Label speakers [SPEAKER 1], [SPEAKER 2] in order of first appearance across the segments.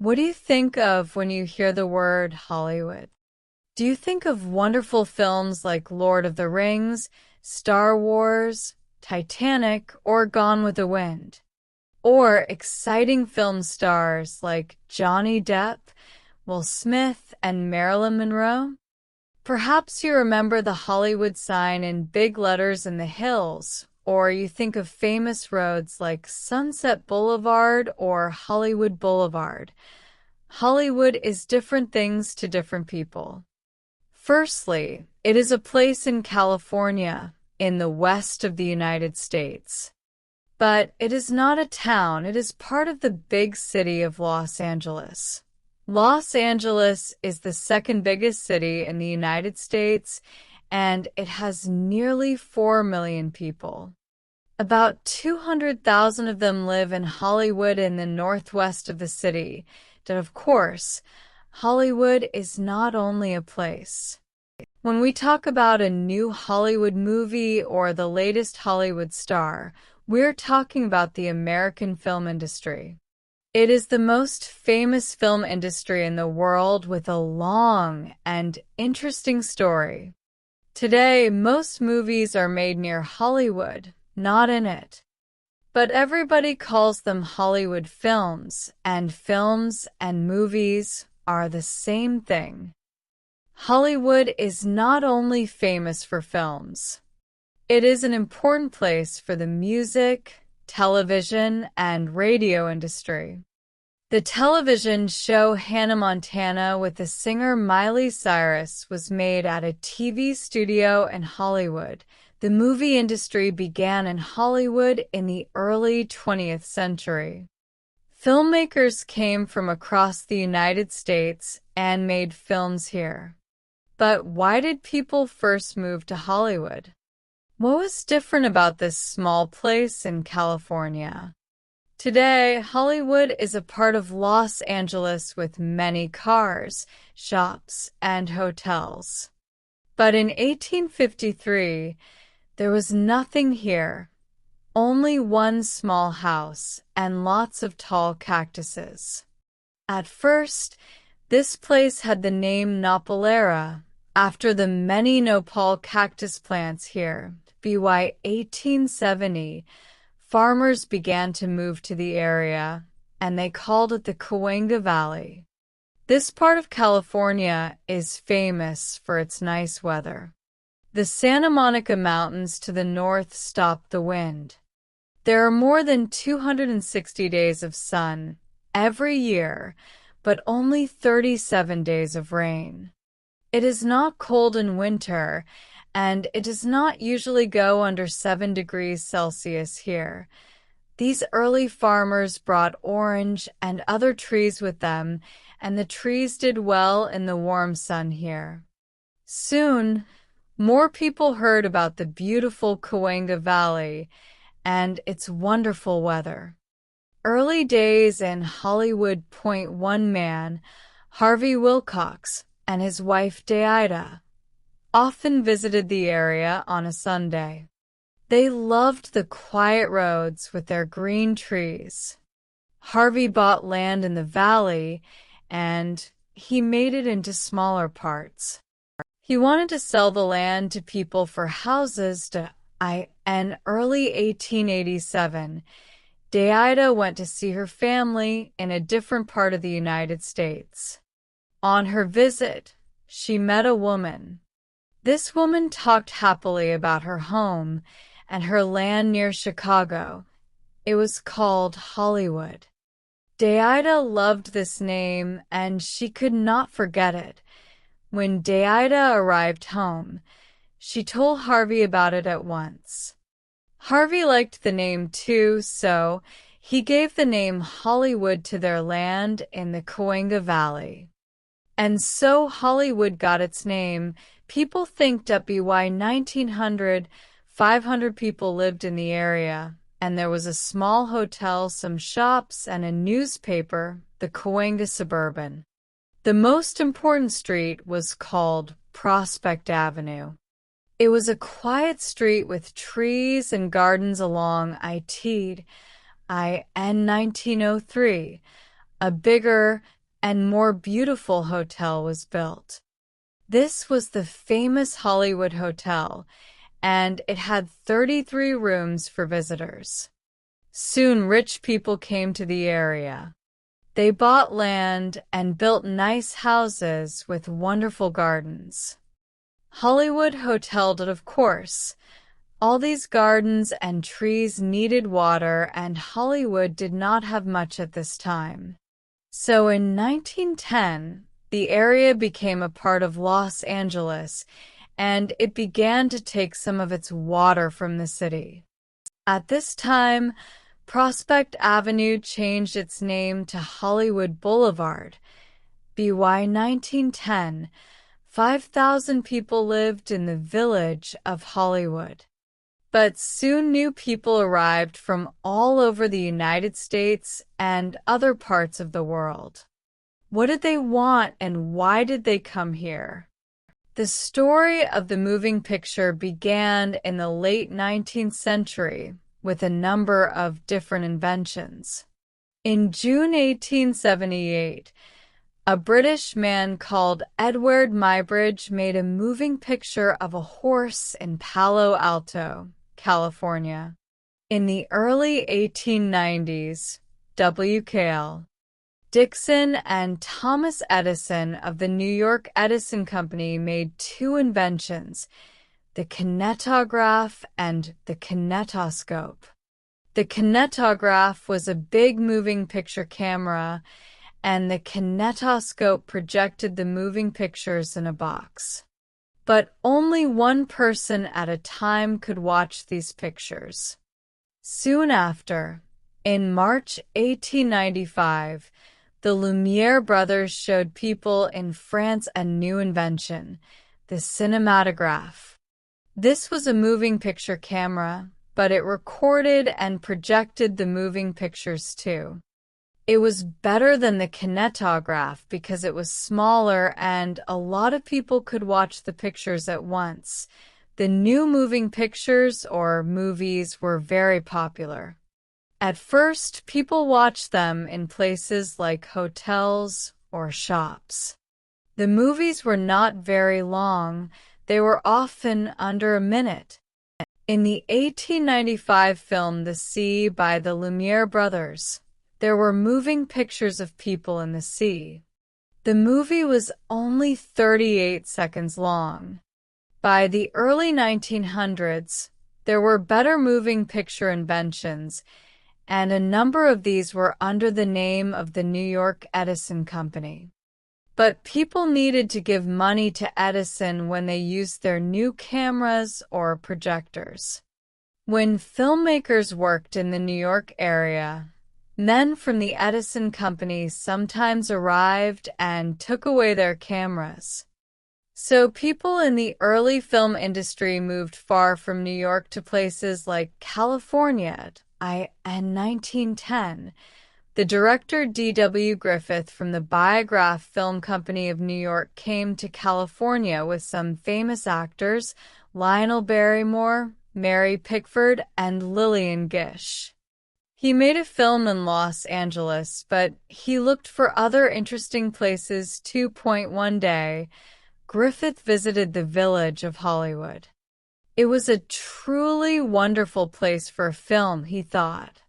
[SPEAKER 1] What do you think of when you hear the word Hollywood? Do you think of wonderful films like Lord of the Rings, Star Wars, Titanic, or Gone with the Wind? Or exciting film stars like Johnny Depp, Will Smith, and Marilyn Monroe? Perhaps you remember the Hollywood sign in big letters in the hills, or you think of famous roads like Sunset Boulevard or Hollywood Boulevard. Hollywood is different things to different people. Firstly, it is a place in California, in the west of the United States. But it is not a town, it is part of the big city of Los Angeles. Los Angeles is the second biggest city in the United States, and it has nearly 4 million people. About 200,000 of them live in Hollywood in the northwest of the city. But of course, Hollywood is not only a place. When we talk about a new Hollywood movie or the latest Hollywood star, we're talking about the American film industry. It is the most famous film industry in the world with a long and interesting story. Today, most movies are made near Hollywood, not in it. But everybody calls them Hollywood films and movies are the same thing. Hollywood is not only famous for films. It is an important place for the music, television, and radio industry. The television show Hannah Montana with the singer Miley Cyrus was made at a TV studio in Hollywood. The movie industry began in Hollywood in the early 20th century. Filmmakers came from across the United States and made films here. But why did people first move to Hollywood? What was different about this small place in California? Today, Hollywood is a part of Los Angeles with many cars, shops, and hotels. But in 1853, there was nothing here, only one small house and lots of tall cactuses. At first, this place had the name Nopalera, after the many nopal cactus plants here. By 1870, farmers began to move to the area, and they called it the Cahuenga Valley. This part of California is famous for its nice weather. The Santa Monica Mountains to the north stop the wind. There are more than 260 days of sun every year, but only 37 days of rain. It is not cold in winter, and it does not usually go under 7 degrees Celsius here. These early farmers brought orange and other trees with them, and the trees did well in the warm sun here. Soon, more people heard about the beautiful Cahuenga Valley and its wonderful weather. Early days in Hollywood. One man, Harvey Wilcox, and his wife Deida, often visited the area on a Sunday. They loved the quiet roads with their green trees. Harvey bought land in the valley, and he made it into smaller parts. He wanted to sell the land to people for houses. In early 1887, Deida went to see her family in a different part of the United States. On her visit, she met a woman. This woman talked happily about her home and her land near Chicago. It was called Hollywood. Deida loved this name, and she could not forget it. When Deida arrived home, she told Harvey about it at once. Harvey liked the name too, so he gave the name Hollywood to their land in the Cahuenga Valley. And so Hollywood got its name. People think that by 1900, 500 people lived in the area, and there was a small hotel, some shops, and a newspaper, the Cahuenga Suburban. The most important street was called Prospect Avenue. It was a quiet street with trees and gardens along I-1903, a bigger and more beautiful hotel was built. This was the famous Hollywood Hotel, and it had 33 rooms for visitors. Soon rich people came to the area. They bought land and built nice houses with wonderful gardens. Hollywood Hotel did, of course. All these gardens and trees needed water, and Hollywood did not have much at this time. So in 1910, the area became a part of Los Angeles, and it began to take some of its water from the city. At this time, Prospect Avenue changed its name to Hollywood Boulevard. BY 1910, 5,000 people lived in the village of Hollywood. But soon new people arrived from all over the United States and other parts of the world. What did they want and why did they come here? The story of the moving picture began in the late 19th century with a number of different inventions. In June 1878, a British man called Edward Muybridge made a moving picture of a horse in Palo Alto, California. In the early 1890s, W.K.L. Dixon and Thomas Edison of the New York Edison Company made two inventions, the kinetograph and the kinetoscope. The kinetograph was a big moving picture camera, and the kinetoscope projected the moving pictures in a box. But only one person at a time could watch these pictures. Soon after, in March 1895, the Lumiere brothers showed people in France a new invention, the cinematograph. This was a moving picture camera, but it recorded and projected the moving pictures too. It was better than the kinetograph because it was smaller and a lot of people could watch the pictures at once. The new moving pictures or movies were very popular. At first, people watched them in places like hotels or shops. The movies were not very long. They were often under a minute. In the 1895 film The Sea by the Lumiere brothers, there were moving pictures of people in the sea. The movie was only 38 seconds long. By the early 1900s, there were better moving picture inventions, and a number of these were under the name of the New York Edison Company. But people needed to give money to Edison when they used their new cameras or projectors. When filmmakers worked in the New York area, men from the Edison Company sometimes arrived and took away their cameras. So people in the early film industry moved far from New York to places like California. In 1910, the director D.W. Griffith from the Biograph Film Company of New York came to California with some famous actors, Lionel Barrymore, Mary Pickford, and Lillian Gish. He made a film in Los Angeles, but he looked for other interesting places too. One day, Griffith visited the village of Hollywood. It was a truly wonderful place for a film, he thought.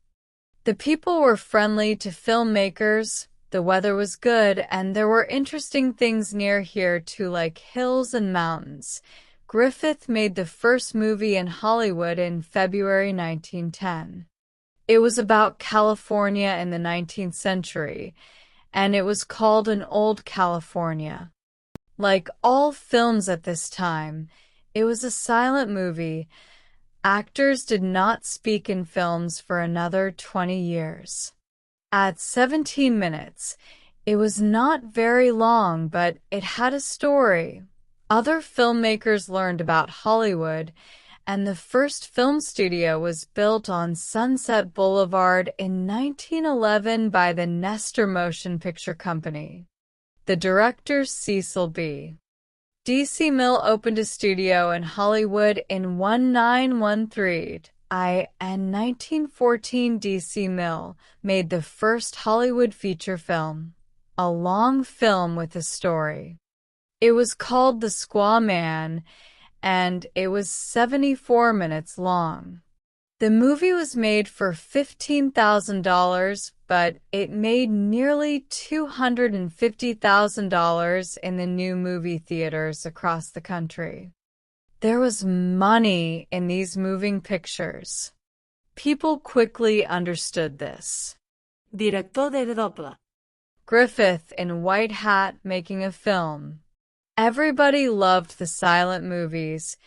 [SPEAKER 1] The people were friendly to filmmakers, the weather was good, and there were interesting things near here too, like hills and mountains. Griffith made the first movie in Hollywood in February 1910. It was about California in the 19th century, and it was called An Old California. Like all films at this time, it was a silent movie. Actors did not speak in films for another 20 years. At 17 minutes, it was not very long, but it had a story. Other filmmakers learned about Hollywood, and the first film studio was built on Sunset Boulevard in 1911 by the Nestor Motion Picture Company. The director Cecil B. D.C. Mill opened a studio in Hollywood in 1913, and 1914 D.C. Mill made the first Hollywood feature film, a long film with a story. It was called The Squaw Man, and it was 74 minutes long. The movie was made for $15,000, but it made nearly $250,000 in the new movie theaters across the country. There was money in these moving pictures. People quickly understood this.
[SPEAKER 2] Director de doble.
[SPEAKER 1] Griffith in white hat making a film. Everybody loved the silent movies.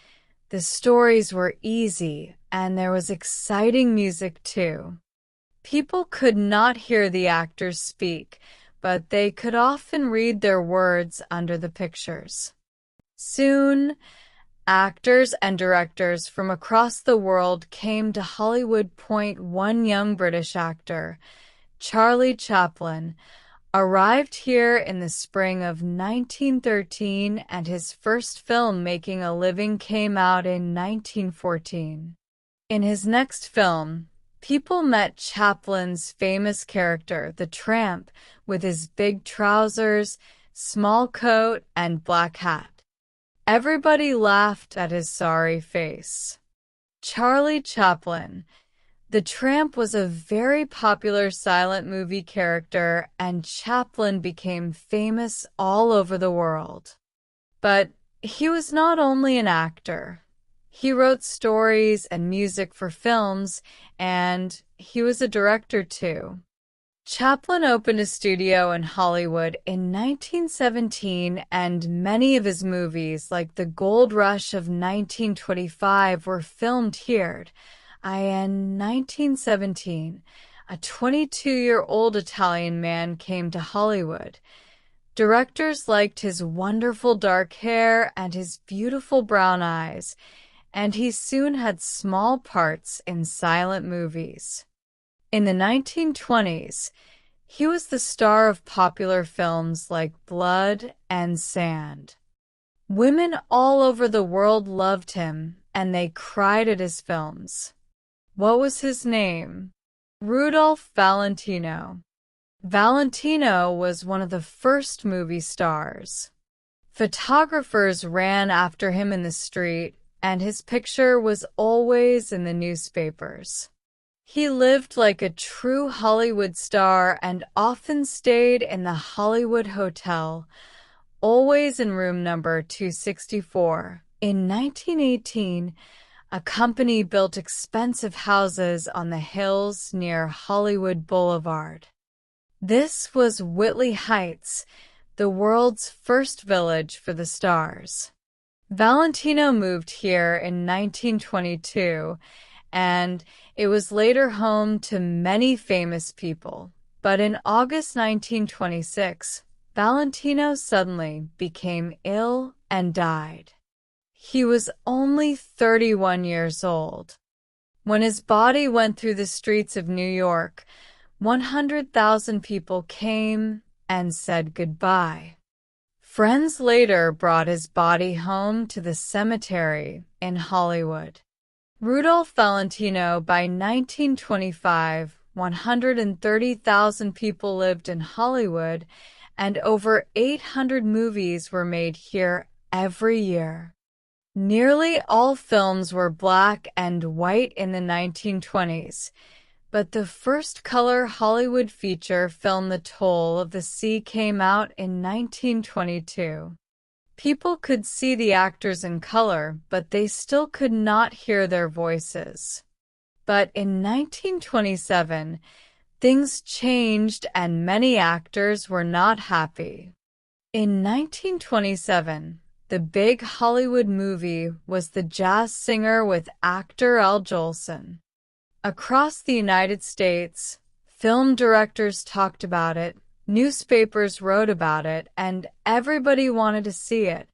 [SPEAKER 1] The stories were easy, and there was exciting music too. People could not hear the actors speak, but they could often read their words under the pictures. Soon, actors and directors from across the world came to Hollywood. One young British actor, Charlie Chaplin, arrived here in the spring of 1913, and his first film making a living came out in 1914. In his next film, people met Chaplin's famous character, the tramp, with his big trousers, small coat, and black hat. Everybody laughed at his sorry face. Charlie Chaplin, the tramp, was a very popular silent movie character, and Chaplin became famous all over the world. But he was not only an actor. He wrote stories and music for films, and he was a director too. Chaplin opened a studio in Hollywood in 1917, and many of his movies, like The Gold Rush of 1925, were filmed here. In 1917, a 22-year-old Italian man came to Hollywood. Directors liked his wonderful dark hair and his beautiful brown eyes, and he soon had small parts in silent movies. In the 1920s, he was the star of popular films like Blood and Sand. Women all over the world loved him, and they cried at his films. What was his name? Rudolph Valentino. Valentino was one of the first movie stars. Photographers ran after him in the street, and his picture was always in the newspapers. He lived like a true Hollywood star and often stayed in the Hollywood Hotel, always in room number 264. In 1918, a company built expensive houses on the hills near Hollywood Boulevard. This was Whitley Heights, the world's first village for the stars. Valentino moved here in 1922, and it was later home to many famous people. But in August 1926, Valentino suddenly became ill and died. He was only 31 years old. When his body went through the streets of New York, 100,000 people came and said goodbye. Friends later brought his body home to the cemetery in Hollywood. Rudolph Valentino. By 1925, 130,000 people lived in Hollywood, and over 800 movies were made here every year. Nearly all films were black and white in the 1920s, but the first color Hollywood feature film, The Toll of the Sea, came out in 1922. People could see the actors in color, but they still could not hear their voices. But in 1927, things changed and many actors were not happy. In 1927, the big Hollywood movie was The Jazz Singer with actor Al Jolson. Across the United States, film directors talked about it, newspapers wrote about it, and everybody wanted to see it.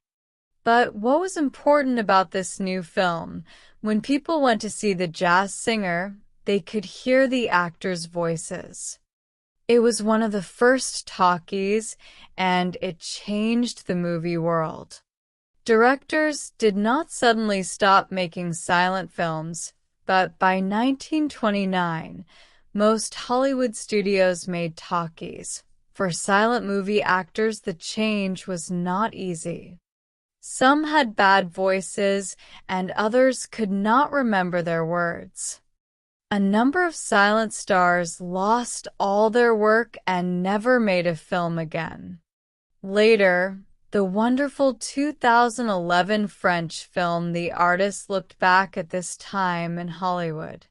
[SPEAKER 1] But what was important about this new film? When people went to see The Jazz Singer, they could hear the actors' voices. It was one of the first talkies, and it changed the movie world. Directors did not suddenly stop making silent films, but by 1929, most Hollywood studios made talkies. For silent movie actors, the change was not easy. Some had bad voices, and others could not remember their words. A number of silent stars lost all their work and never made a film again. Later, the wonderful 2011 French film The Artist looked back at this time in Hollywood.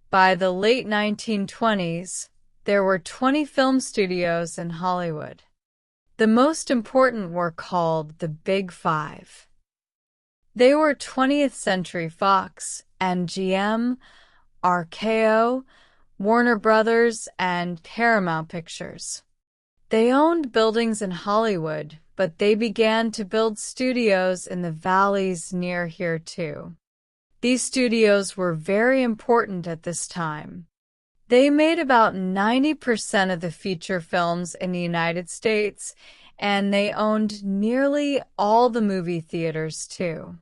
[SPEAKER 1] By the late 1920s, there were 20 film studios in Hollywood. The most important were called the Big Five. They were 20th Century Fox, MGM, RKO, Warner Brothers, and Paramount Pictures. They owned buildings in Hollywood, but they began to build studios in the valleys near here too. These studios were very important at this time. They made about 90% of the feature films in the United States, and they owned nearly all the movie theaters too.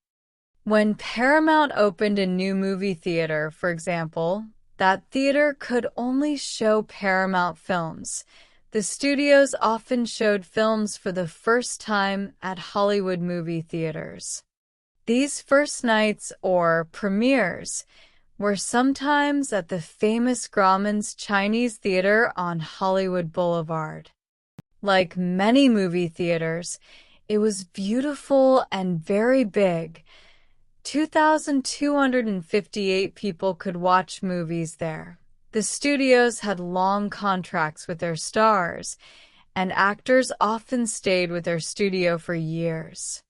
[SPEAKER 1] When Paramount opened a new movie theater, for example, that theater could only show Paramount films. The studios often showed films for the first time at Hollywood movie theaters. These first nights, or premieres, were sometimes at the famous Grauman's Chinese Theater on Hollywood Boulevard. Like many movie theaters, it was beautiful and very big. 2,258 people could watch movies there. The studios had long contracts with their stars, and actors often stayed with their studio for years.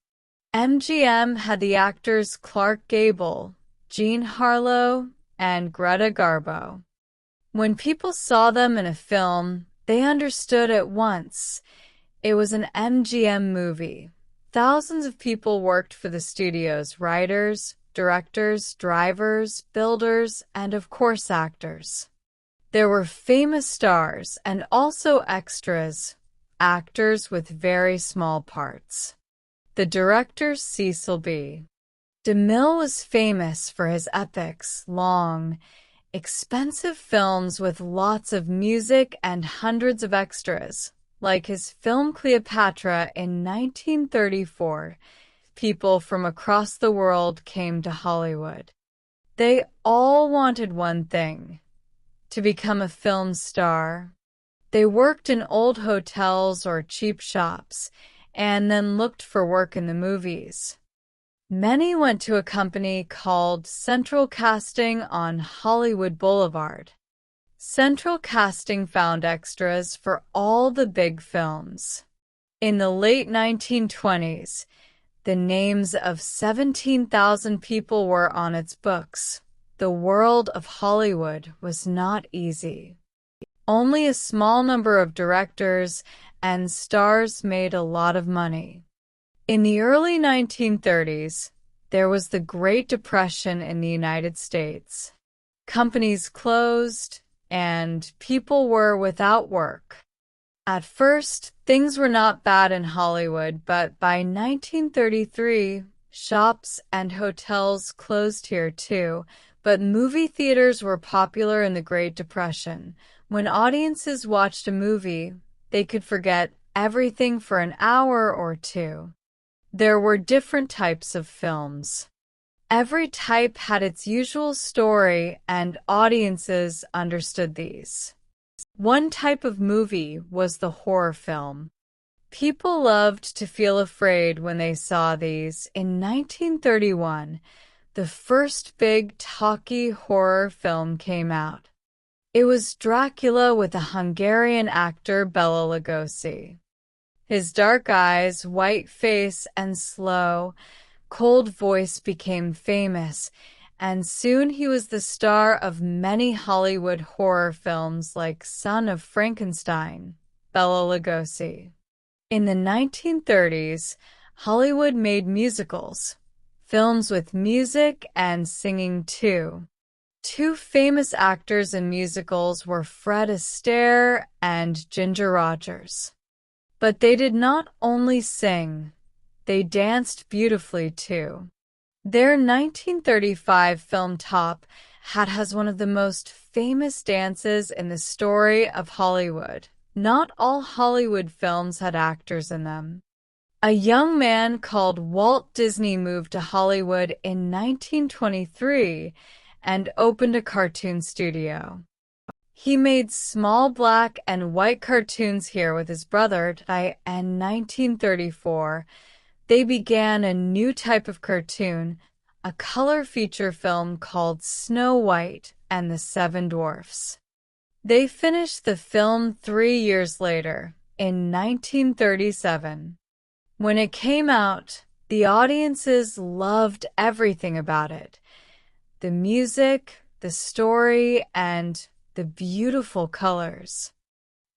[SPEAKER 1] MGM had the actors Clark Gable, Jean Harlow, and Greta Garbo. When people saw them in a film, they understood at once it was an MGM movie. Thousands of people worked for the studios, writers, directors, drivers, builders, and of course actors. There were famous stars and also extras, actors with very small parts. The director Cecil B. DeMille was famous for his epics, long, expensive films with lots of music and hundreds of extras. Like his film Cleopatra in 1934, people from across the world came to Hollywood. They all wanted one thing: to become a film star. They worked in old hotels or cheap shops, and then looked for work in the movies. Many went to a company called Central Casting on Hollywood Boulevard. Central Casting found extras for all the big films. In the late 1920s, the names of 17,000 people were on its books. The world of Hollywood was not easy. Only a small number of directors and stars made a lot of money. In the early 1930s, there was the Great Depression in the United States. Companies closed, and people were without work. At first, things were not bad in Hollywood, but by 1933, shops and hotels closed here too. But movie theaters were popular in the Great Depression. When audiences watched a movie, they could forget everything for an hour or two. There were different types of films. Every type had its usual story, and audiences understood these. One type of movie was the horror film. People loved to feel afraid when they saw these. In 1931, the first big talkie horror film came out. It was Dracula with the Hungarian actor Bela Lugosi. His dark eyes, white face, and slow, cold voice became famous, and soon he was the star of many Hollywood horror films like Son of Frankenstein, Bela Lugosi. In the 1930s, Hollywood made musicals, films with music and singing too. Two famous actors in musicals were Fred Astaire and Ginger Rogers. But they did not only sing, they danced beautifully too. Their 1935 film Top has one of the most famous dances in the story of Hollywood. Not all Hollywood films had actors in them. A young man called Walt Disney moved to Hollywood in 1923 and opened a cartoon studio. He made small black and white cartoons here with his brother, and in 1934, they began a new type of cartoon, a color feature film called Snow White and the Seven Dwarfs. They finished the film 3 years later, in 1937. When it came out, the audiences loved everything about it. The music, the story, and the beautiful colors.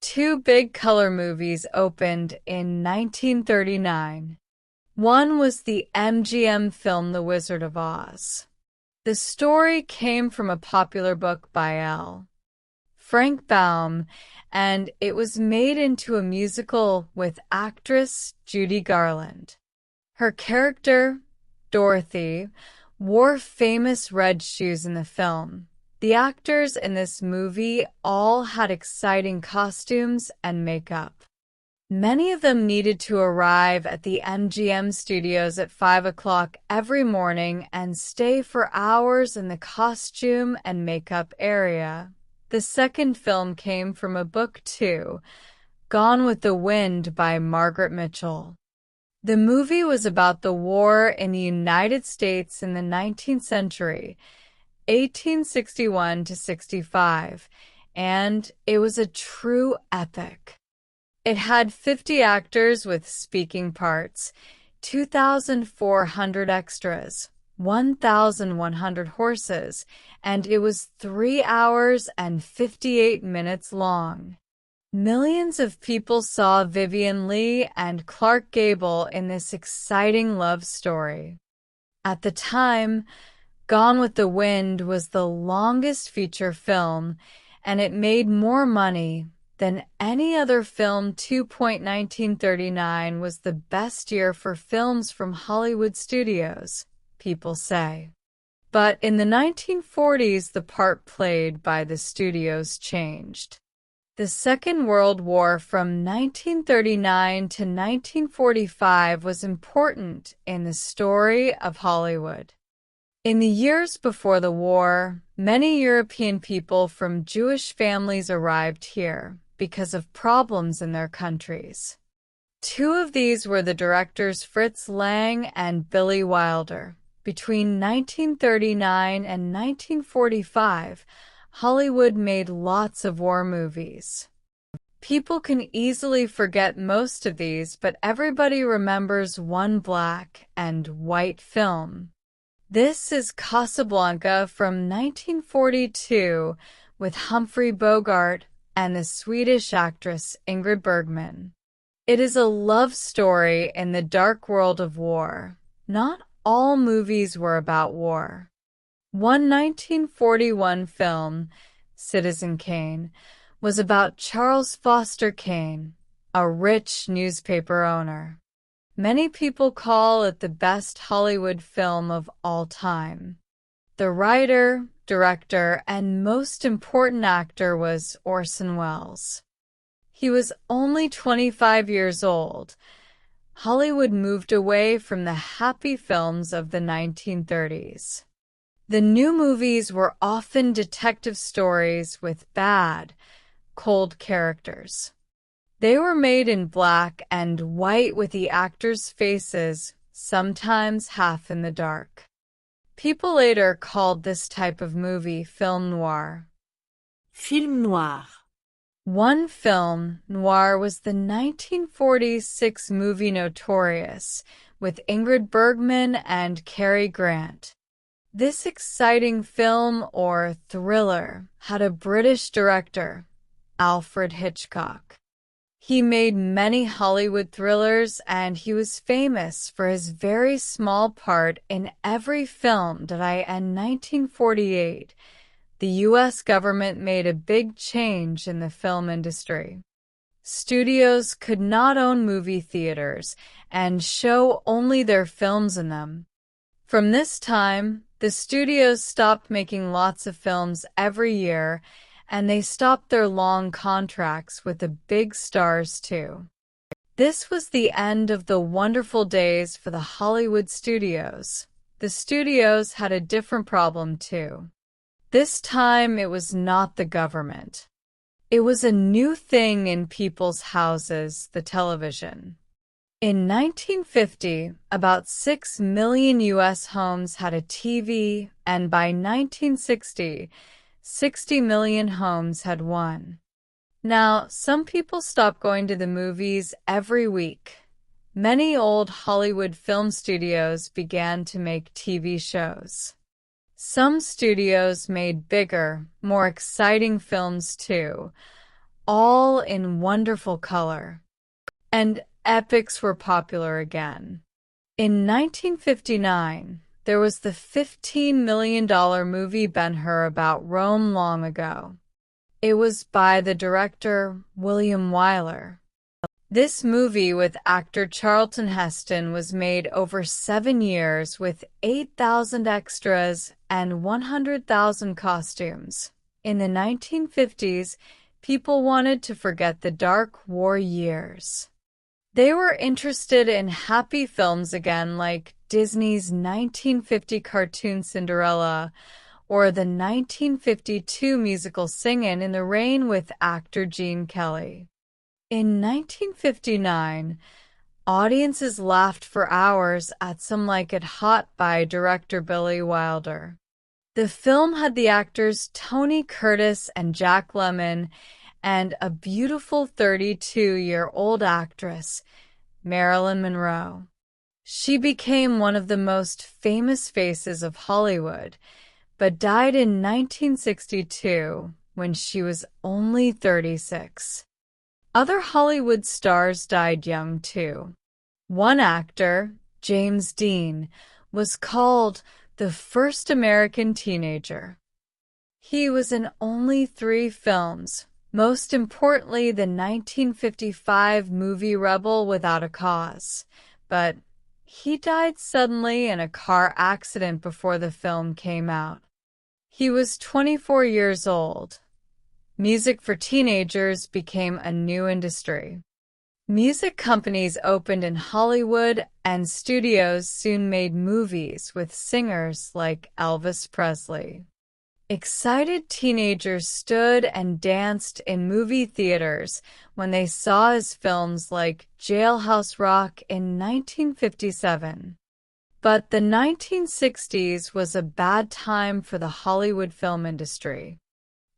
[SPEAKER 1] 2 big color movies opened in 1939. One was the MGM film The Wizard of Oz. The story came from a popular book by L. Frank Baum, and it was made into a musical with actress Judy Garland. Her character, Dorothy, wore famous red shoes in the film. The actors in this movie all had exciting costumes and makeup. Many of them needed to arrive at the MGM studios at 5 o'clock every morning and stay for hours in the costume and makeup area. The second film came from a book too, Gone with the Wind by Margaret Mitchell. The movie was about the war in the United States in the 19th century, 1861 to 65, and it was a true epic. It had 50 actors with speaking parts, 2,400 extras, 1,100 horses, and it was 3 hours and 58 minutes long. Millions of people saw Vivien Leigh and Clark Gable in this exciting love story. At the time, Gone with the Wind was the longest feature film, and it made more money than any other film. 1939 was the best year for films from Hollywood studios, people say. But in the 1940s, the part played by the studios changed. The Second World War from 1939 to 1945 was important in the story of Hollywood. In the years before the war, many European people from Jewish families arrived here because of problems in their countries. 2 of these were the directors Fritz Lang and Billy Wilder. Between 1939 and 1945, Hollywood made lots of war movies. People can easily forget most of these, but everybody remembers one black and white film. This is Casablanca from 1942 with Humphrey Bogart and the Swedish actress Ingrid Bergman. It is a love story in the dark world of war. Not all movies were about war. One 1941 film, Citizen Kane, was about Charles Foster Kane, a rich newspaper owner. Many people call it the best Hollywood film of all time. The writer, director, and most important actor was Orson Welles. He was only 25 years old. Hollywood moved away from the happy films of the 1930s. The new movies were often detective stories with bad, cold characters. They were made in black and white with the actors' faces, sometimes half in the dark. People later called this type of movie film noir.
[SPEAKER 2] Film noir.
[SPEAKER 1] One film noir was the 1946 movie Notorious with Ingrid Bergman and Cary Grant. This exciting film or thriller had a British director, Alfred Hitchcock. He made many Hollywood thrillers, and he was famous for his very small part in every film. In 1948, the U.S. government made a big change in the film industry. Studios could not own movie theaters and show only their films in them. From this time, the studios stopped making lots of films every year, and they stopped their long contracts with the big stars too. This was the end of the wonderful days for the Hollywood studios. The studios had a different problem too. This time it was not the government. It was a new thing in people's houses, the television. In 1950, about 6 million U.S. homes had a TV, and by 1960, 60 million homes had one. Now, some people stop going to the movies every week. Many old Hollywood film studios began to make TV shows. Some studios made bigger, more exciting films too, all in wonderful color. And epics were popular again. In 1959, there was the $15 million movie Ben-Hur about Rome long ago. It was by the director William Wyler. This movie with actor Charlton Heston was made over 7 years with 8,000 extras and 100,000 costumes. In the 1950s, people wanted to forget the dark war years. They were interested in happy films again, like Disney's 1950 cartoon Cinderella or the 1952 musical Singin' in the Rain with actor Gene Kelly. In 1959, audiences laughed for hours at Some Like It Hot by director Billy Wilder. The film had the actors Tony Curtis and Jack Lemmon and a beautiful 32-year-old actress, Marilyn Monroe. She became one of the most famous faces of Hollywood, but died in 1962 when she was only 36. Other Hollywood stars died young too. One actor, James Dean, was called the first American teenager. He was in only 3 films, most importantly the 1955 movie Rebel Without a Cause, but he died suddenly in a car accident before the film came out. He was 24 years old. Music for teenagers became a new industry. Music companies opened in Hollywood, and studios soon made movies with singers like Elvis Presley. Excited teenagers stood and danced in movie theaters when they saw his films like Jailhouse Rock in 1957. But the 1960s was a bad time for the Hollywood film industry.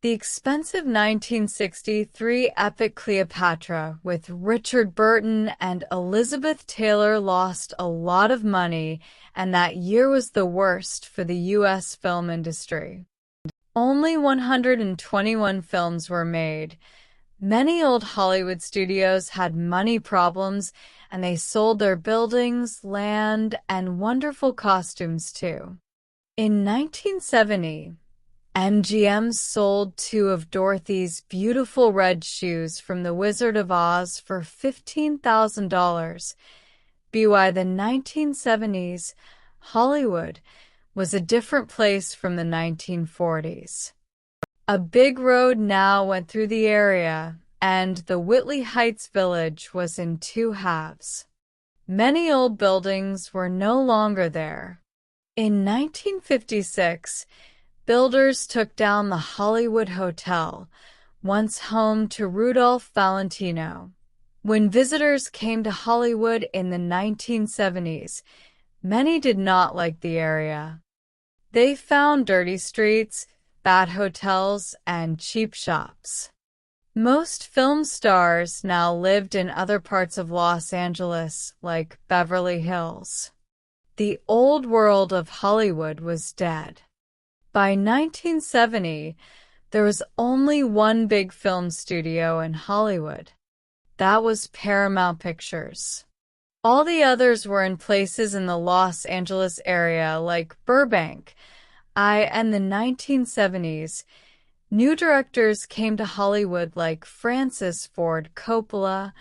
[SPEAKER 1] The expensive 1963 epic Cleopatra with Richard Burton and Elizabeth Taylor lost a lot of money, and that year was the worst for the U.S. film industry. Only 121 films were made. Many old Hollywood studios had money problems, and they sold their buildings, land, and wonderful costumes too. In 1970, MGM sold 2 of Dorothy's beautiful red shoes from The Wizard of Oz for $15,000. By the 1970s, Hollywood was a different place from the 1940s. A big road now went through the area, and the Whitley Heights Village was in 2 halves. Many old buildings were no longer there. In 1956, builders took down the Hollywood Hotel, once home to Rudolph Valentino. When visitors came to Hollywood in the 1970s, many did not like the area. They found dirty streets, bad hotels, and cheap shops. Most film stars now lived in other parts of Los Angeles, like Beverly Hills. The old world of Hollywood was dead. By 1970, there was only one big film studio in Hollywood. That was Paramount Pictures. All the others were in places in the Los Angeles area like Burbank. In the 1970s, new directors came to Hollywood like Francis Ford Coppola,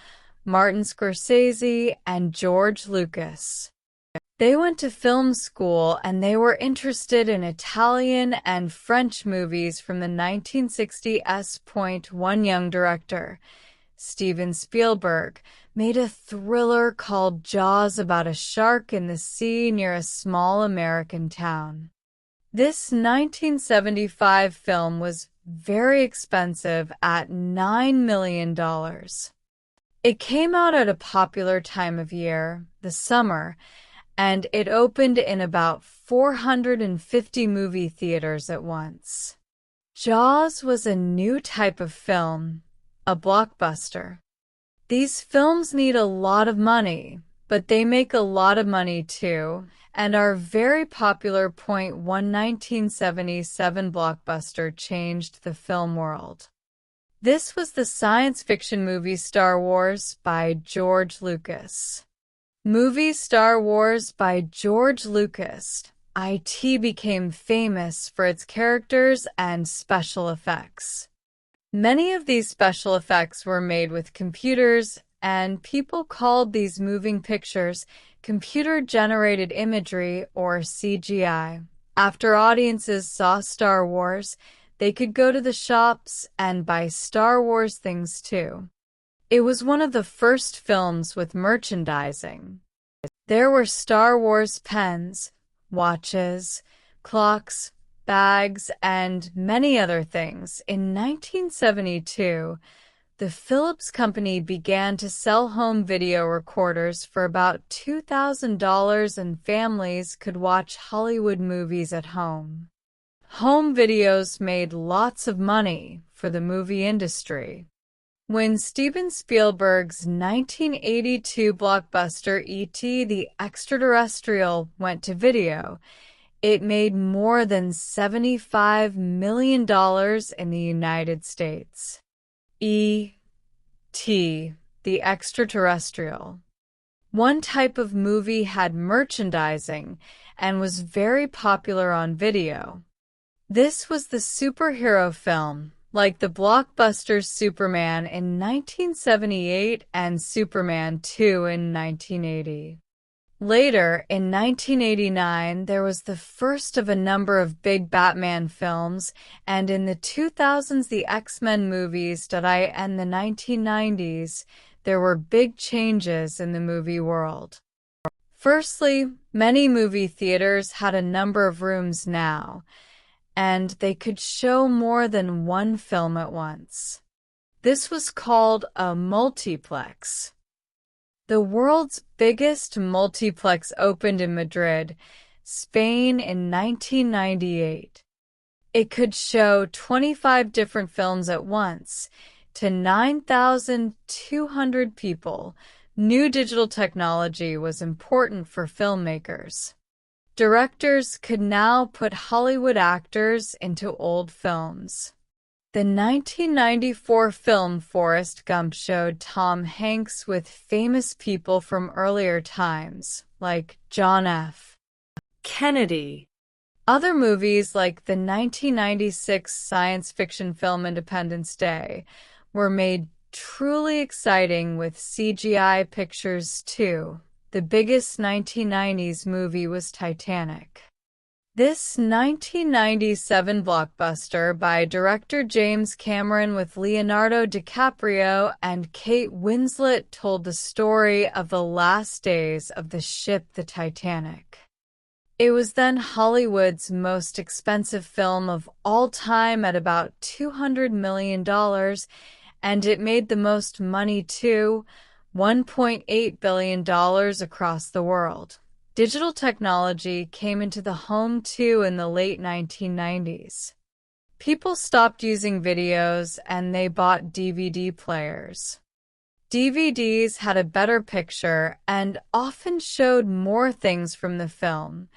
[SPEAKER 1] Martin Scorsese, and George Lucas. They went to film school and they were interested in Italian and French movies from the 1960s. One young director, Steven Spielberg, made a thriller called Jaws about a shark in the sea near a small American town. This 1975 film was very expensive at $9 million. It came out at a popular time of year, the summer, and it opened in about 450 movie theaters at once. Jaws was a new type of film, a blockbuster. These films need a lot of money, but they make a lot of money too, and are very popular. 1977 blockbuster changed the film world. This was the science fiction movie Star Wars by George Lucas. Movie Star Wars by George Lucas. It became famous for its characters and special effects. Many of these special effects were made with computers, and people called these moving pictures computer-generated imagery, or CGI. After audiences saw Star Wars, they could go to the shops and buy Star Wars things too. It was one of the first films with merchandising. There were Star Wars pens, watches, clocks, bags, and many other things. In 1972, the Philips Company began to sell home video recorders for about $2,000, and families could watch Hollywood movies at home. Home videos made lots of money for the movie industry. When Steven Spielberg's 1982 blockbuster E.T. the Extraterrestrial went to video, it made more than $75 million in the United States. E.T. the Extraterrestrial. One type of movie had merchandising and was very popular on video. This was the superhero film, like the blockbusters Superman in 1978 and Superman 2 in 1980. Later, in 1989, there was the first of a number of big Batman films, and in the 2000s the X-Men movies and the 1990s, there were big changes in the movie world. Firstly, many movie theaters had a number of rooms now, and they could show more than one film at once. This was called a multiplex. The world's biggest multiplex opened in Madrid, Spain in 1998. It could show 25 different films at once to 9,200 people. New digital technology was important for filmmakers. Directors could now put Hollywood actors into old films. The 1994 film Forrest Gump showed Tom Hanks with famous people from earlier times, like John F.
[SPEAKER 2] Kennedy.
[SPEAKER 1] Other movies like the 1996 science fiction film Independence Day were made truly exciting with CGI pictures too. The biggest 1990s movie was Titanic. This 1997 blockbuster by director James Cameron with Leonardo DiCaprio and Kate Winslet told the story of the last days of the ship the Titanic. It was then Hollywood's most expensive film of all time at about $200 million, and it made the most money too, $1.8 billion across the world. Digital technology came into the home too in the late 1990s. People stopped using videos and they bought DVD players. DVDs had a better picture and often showed more things from the film.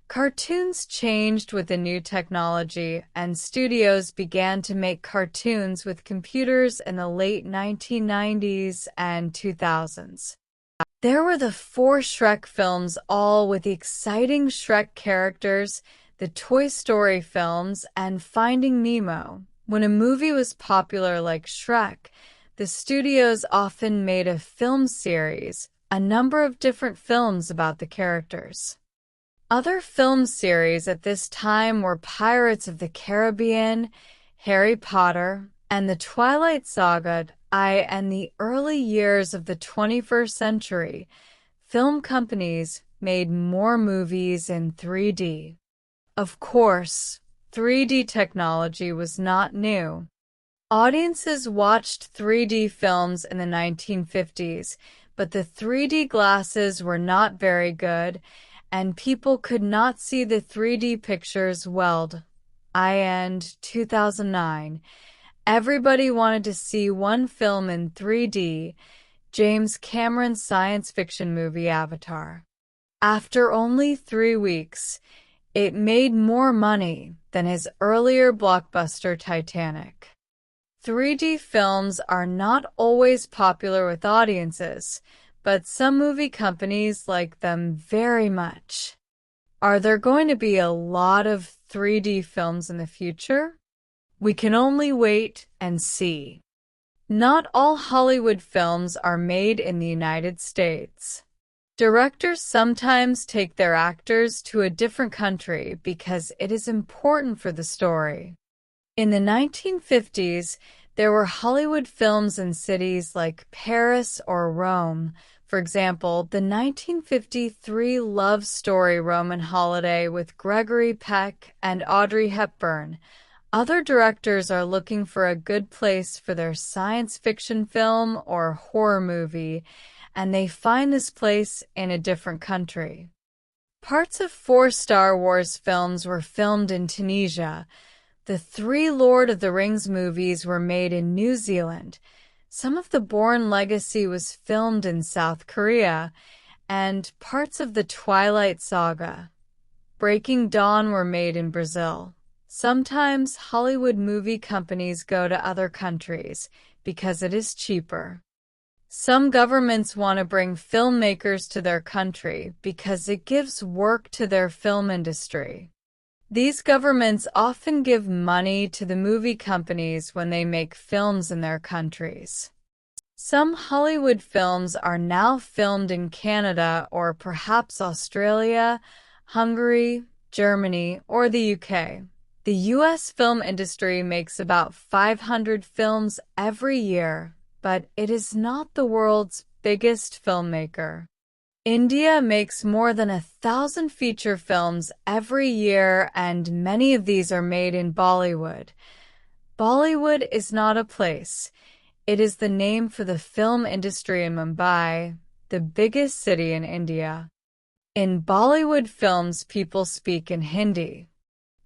[SPEAKER 1] Cartoons changed with the new technology, and studios began to make cartoons with computers in the late 1990s and 2000s. There were the 4 Shrek films, all with the exciting Shrek characters, the Toy Story films, and Finding Nemo. When a movie was popular like Shrek, the studios often made a film series, a number of different films about the characters. Other film series at this time were Pirates of the Caribbean, Harry Potter, and the Twilight Saga. In the early years of the 21st century, film companies made more movies in 3D. Of course, 3D technology was not new. Audiences watched 3D films in the 1950s, but the 3D glasses were not very good, and people could not see the 3D pictures well. In 2009, everybody wanted to see one film in 3D, James Cameron's science fiction movie Avatar. After only 3 weeks, it made more money than his earlier blockbuster Titanic. 3D films are not always popular with audiences, but some movie companies like them very much. Are there going to be a lot of 3D films in the future? We can only wait and see. Not all Hollywood films are made in the United States. Directors sometimes take their actors to a different country because it is important for the story. In the 1950s, there were Hollywood films in cities like Paris or Rome. For example, the 1953 love story Roman Holiday with Gregory Peck and Audrey Hepburn. Other directors are looking for a good place for their science fiction film or horror movie, and they find this place in a different country. Parts of 4 Star Wars films were filmed in Tunisia. The 3 Lord of the Rings movies were made in New Zealand. Some of the Bourne Legacy was filmed in South Korea, and parts of the Twilight Saga, Breaking Dawn were made in Brazil. Sometimes Hollywood movie companies go to other countries because it is cheaper. Some governments want to bring filmmakers to their country because it gives work to their film industry. These governments often give money to the movie companies when they make films in their countries. Some Hollywood films are now filmed in Canada or perhaps Australia, Hungary, Germany, or the UK. The US film industry makes about 500 films every year, but it is not the world's biggest filmmaker. India makes more than 1,000 feature films every year, and many of these are made in Bollywood. Bollywood is not a place. It is the name for the film industry in Mumbai, the biggest city in India. In Bollywood films, people speak in Hindi.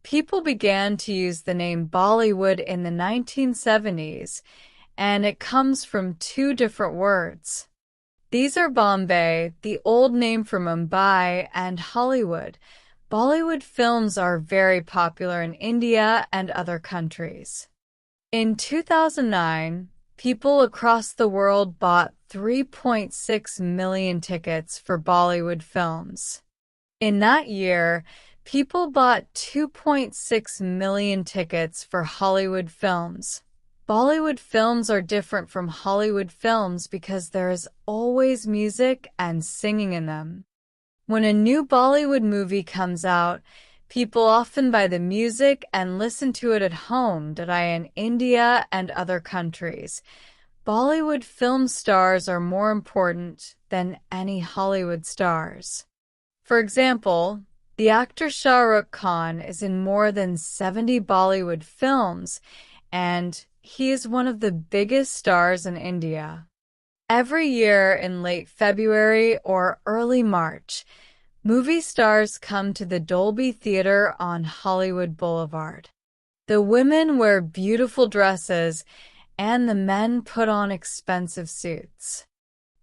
[SPEAKER 1] People began to use the name Bollywood in the 1970s, and it comes from 2 different words. These are Bombay, the old name for Mumbai, and Hollywood. Bollywood films are very popular in India and other countries. In 2009, people across the world bought 3.6 million tickets for Bollywood films. In that year, people bought 2.6 million tickets for Hollywood films. Bollywood films are different from Hollywood films because there is always music and singing in them. When a new Bollywood movie comes out, people often buy the music and listen to it at home, in India and other countries. Bollywood film stars are more important than any Hollywood stars. For example, the actor Shah Rukh Khan is in more than 70 Bollywood films, and he is one of the biggest stars in India. Every year in late February or early March, movie stars come to the Dolby Theater on Hollywood Boulevard. The women wear beautiful dresses, and the men put on expensive suits.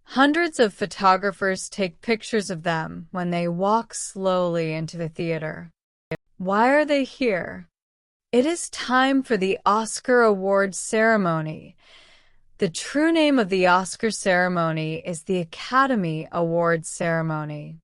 [SPEAKER 1] Hundreds of photographers take pictures of them when they walk slowly into the theater. Why are they here? It is time for the Oscar Awards ceremony. The true name of the Oscar ceremony is the Academy Awards ceremony.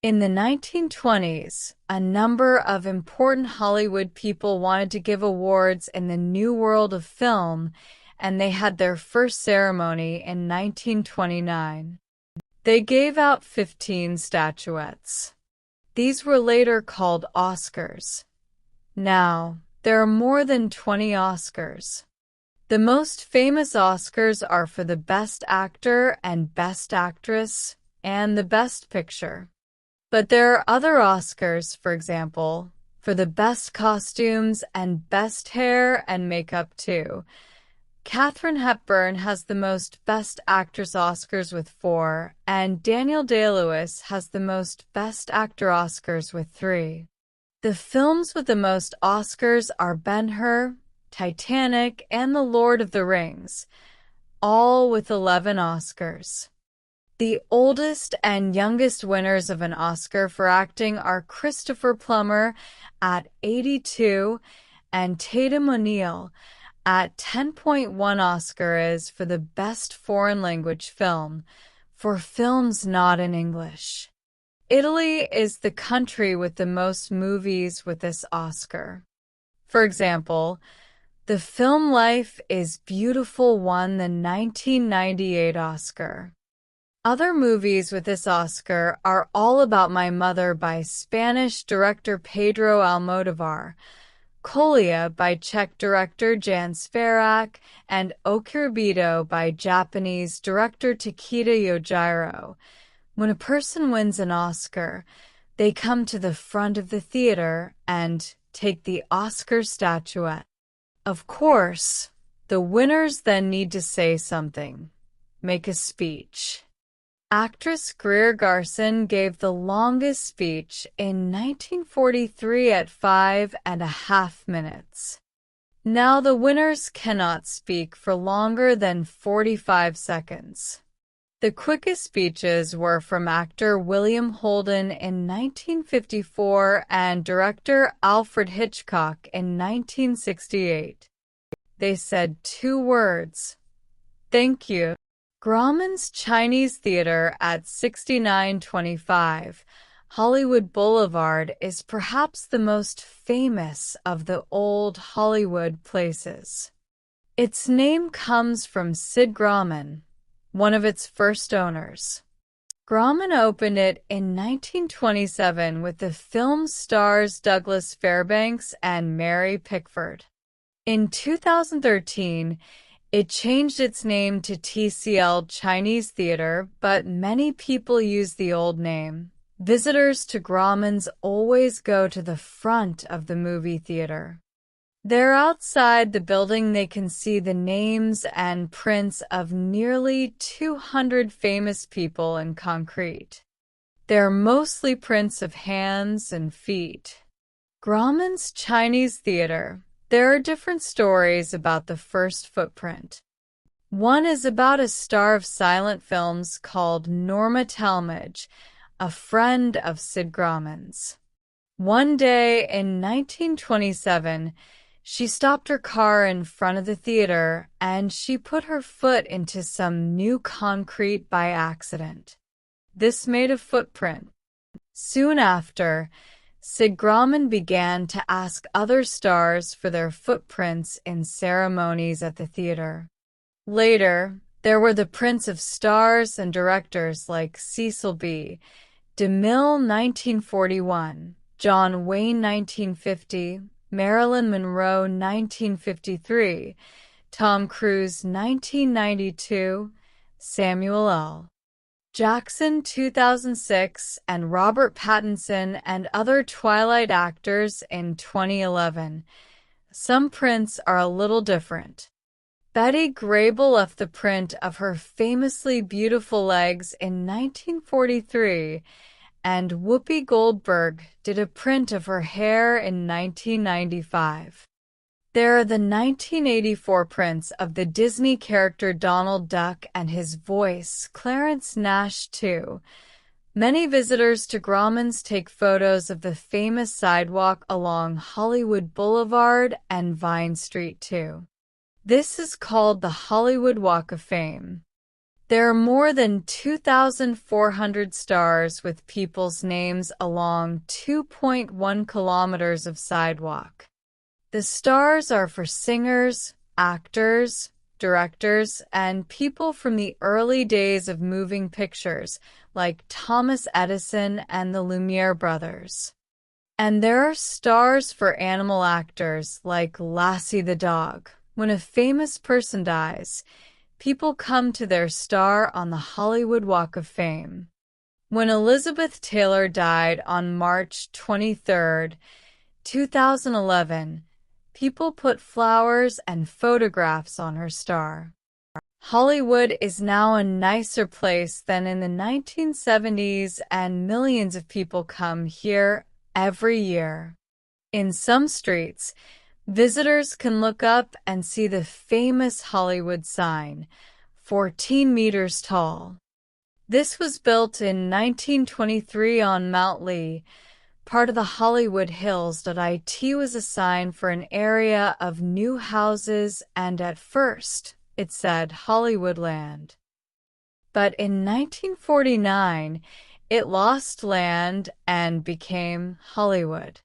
[SPEAKER 1] In the 1920s, a number of important Hollywood people wanted to give awards in the new world of film, and they had their first ceremony in 1929. They gave out 15 statuettes. These were later called Oscars. Now, there are more than 20 Oscars. The most famous Oscars are for the Best Actor and Best Actress and the Best Picture. But there are other Oscars, for example, for the Best Costumes and Best Hair and Makeup too. Katharine Hepburn has the most Best Actress Oscars with 4, and Daniel Day-Lewis has the most Best Actor Oscars with 3. The films with the most Oscars are Ben-Hur, Titanic, and The Lord of the Rings, all with 11 Oscars. The oldest and youngest winners of an Oscar for acting are Christopher Plummer at 82 and Tatum O'Neal at 10.1 Oscars for the Best Foreign Language Film for films not in English. Italy is the country with the most movies with this Oscar. For example, the film Life is Beautiful won the 1998 Oscar. Other movies with this Oscar are All About My Mother by Spanish director Pedro Almodóvar, Kolia by Czech director Jan Sperak, and Okurbido by Japanese director Takeda Yojiro. When a person wins an Oscar, they come to the front of the theater and take the Oscar statuette. Of course, the winners then need to say something, make a speech. Actress Greer Garson gave the longest speech in 1943 at 5.5 minutes. Now the winners cannot speak for longer than 45 seconds. The quickest speeches were from actor William Holden in 1954 and director Alfred Hitchcock in 1968. They said 2 words, "Thank you." Grauman's Chinese Theater at 6925 Hollywood Boulevard is perhaps the most famous of the old Hollywood places. Its name comes from Sid Grauman, one of its first owners. Grauman opened it in 1927 with the film stars Douglas Fairbanks and Mary Pickford. In 2013, it changed its name to TCL Chinese Theater, but many people use the old name. Visitors to Grauman's always go to the front of the movie theater. There outside the building they can see the names and prints of nearly 200 famous people in concrete. They're mostly prints of hands and feet. Grauman's Chinese Theater. There are different stories about the first footprint. One is about a star of silent films called Norma Talmadge, a friend of Sid Grauman's. One day in 1927, she stopped her car in front of the theater and she put her foot into some new concrete by accident. This made a footprint. Soon after, Sid Grauman began to ask other stars for their footprints in ceremonies at the theater. Later, there were the prints of stars and directors like Cecil B. DeMille 1941, John Wayne 1950, Marilyn Monroe 1953, Tom Cruise 1992, Samuel L. Jackson 2006, and Robert Pattinson and other Twilight actors in 2011. Some prints are a little different. Betty Grable left the print of her famously beautiful legs in 1943, and Whoopi Goldberg did a print of her hair in 1995. There are the 1984 prints of the Disney character Donald Duck and his voice, Clarence Nash, too. Many visitors to Grauman's take photos of the famous sidewalk along Hollywood Boulevard and Vine Street, too. This is called the Hollywood Walk of Fame. There are more than 2,400 stars with people's names along 2.1 kilometers of sidewalk. The stars are for singers, actors, directors and people from the early days of moving pictures, like Thomas Edison and the Lumiere brothers. And there are stars for animal actors like Lassie the dog. When a famous person dies, people come to their star on the Hollywood Walk of Fame. When Elizabeth Taylor died on March 23, 2011, people put flowers and photographs on her star. Hollywood is now a nicer place than in the 1970s, and millions of people come here every year. In some streets, visitors can look up and see the famous Hollywood sign, 14 meters tall. This was built in 1923 on Mount Lee, part of the Hollywood Hills. It was a sign for an area of new houses, and at first it said Hollywoodland. But in 1949, it lost land and became Hollywood.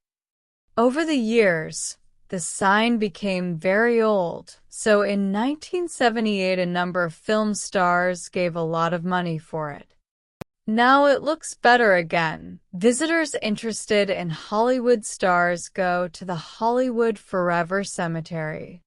[SPEAKER 1] Over the years, the sign became very old, so in 1978 a number of film stars gave a lot of money for it. Now it looks better again. Visitors interested in Hollywood stars go to the Hollywood Forever Cemetery.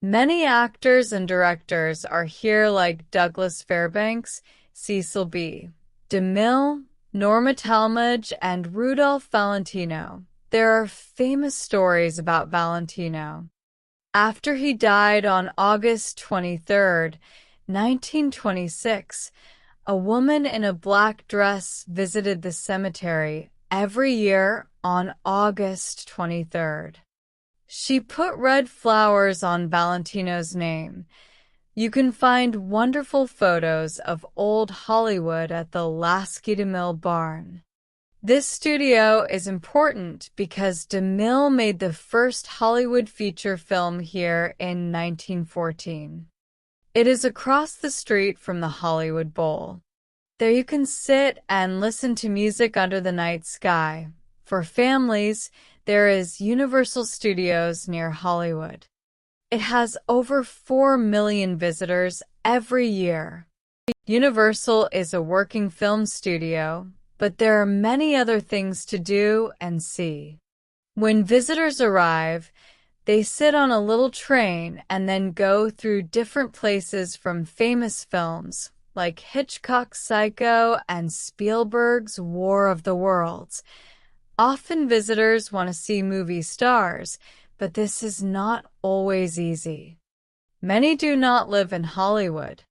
[SPEAKER 1] Many actors and directors are here, like Douglas Fairbanks, Cecil B. DeMille, Norma Talmadge, and Rudolph Valentino. There are famous stories about Valentino. After he died on August 23, 1926, a woman in a black dress visited the cemetery every year on August 23. She put red flowers on Valentino's name. You can find wonderful photos of old Hollywood at the Lasky DeMille barn. This studio is important because DeMille made the first Hollywood feature film here in 1914. It is across the street from the Hollywood Bowl. There you can sit and listen to music under the night sky. For families, there is Universal Studios near Hollywood. It has over 4 million visitors every year. Universal is a working film studio, but there are many other things to do and see. When visitors arrive, they sit on a little train and then go through different places from famous films like Hitchcock's Psycho and Spielberg's War of the Worlds. Often visitors want to see movie stars, but this is not always easy. Many do not live in Hollywood.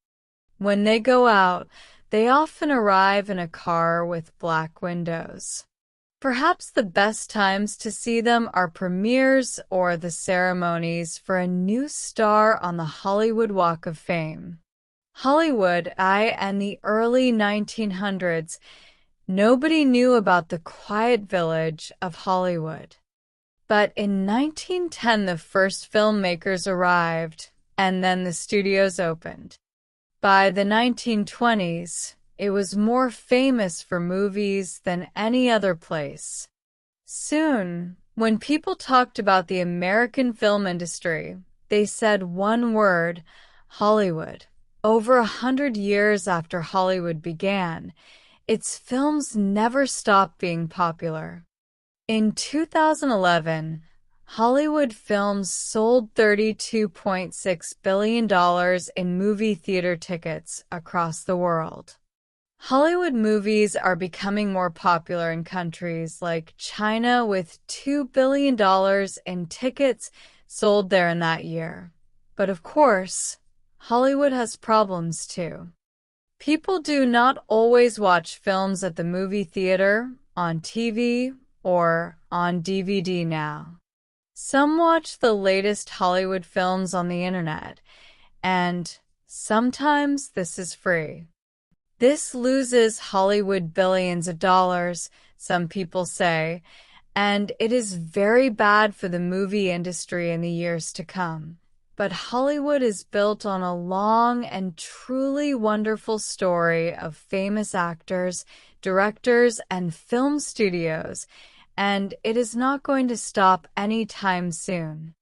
[SPEAKER 1] When they go out, they often arrive in a car with black windows. Perhaps the best times to see them are premieres or the ceremonies for a new star on the Hollywood Walk of Fame. Hollywood, and the early 1900s, nobody knew about the quiet village of Hollywood. But in 1910, the first filmmakers arrived, and then the studios opened. By the 1920s, it was more famous for movies than any other place. Soon, when people talked about the American film industry, they said one word: Hollywood. Over 100 years after Hollywood began, its films never stopped being popular. In 2011, Hollywood films sold $32.6 billion in movie theater tickets across the world. Hollywood movies are becoming more popular in countries like China, with $2 billion in tickets sold there in that year. But of course, Hollywood has problems too. People do not always watch films at the movie theater, on TV, or on DVD now. Some watch the latest Hollywood films on the internet, and sometimes this is free. This loses Hollywood billions of dollars, some people say, and it is very bad for the movie industry in the years to come. But Hollywood is built on a long and truly wonderful story of famous actors, directors, and film studios, and it is not going to stop anytime soon.